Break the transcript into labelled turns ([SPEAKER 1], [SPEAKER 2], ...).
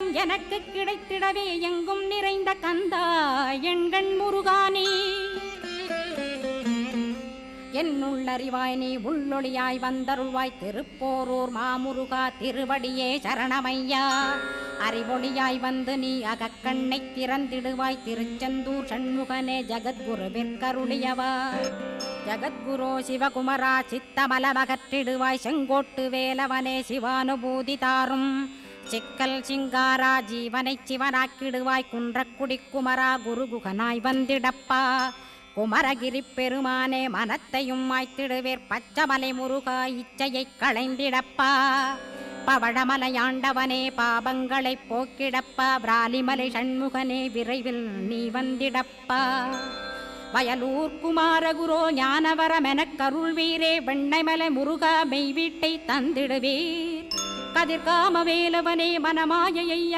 [SPEAKER 1] வரம் எனக்கு கிடைத்திடவே எங்கும் நிறைந்த கந்தா எண்கண் முருகானே என்னுள்ளறிவாய் நீ உள்ளொளியாய் வந்தருள்வாய் திருப்போரூர் மாமுருகா திருவடியே சரணமையா அறிவொளியாய் வந்து நீ அகக்கண்ணை திறந்திடுவாய் திருச்செந்தூர் சண்முகனே ஜகத்குருவிற்கருளியவா ஜகத்குரோ சிவகுமரா சித்தமலமகற்றிடுவாய் செங்கோட்டு வேலவனே சிவானுபூதி தாரும் சிக்கல் சிங்காரா ஜீவனை சிவனாக்கிடுவாய் குன்றக்குடி குமரா குருகுகனாய் வந்திடப்பா குமரகிரி பெருமானே மனத்தையும் மாய்த்திடுவேர் பச்சமலை முருகா இச்சையை களைந்திடப்பா பவழமலையாண்டவனே பாபங்களை போக்கிடப்பா பிராலிமலை சண்முகனே விரைவில் நீ வந்திடப்பா வயலூர் குமாரகுரோ ஞானவரமெனக் கருள்வீரே வெண்ணைமலை முருகா மெய் வீட்டை தந்திடுவீர் கதிர்காம வேலவனே மனமாயை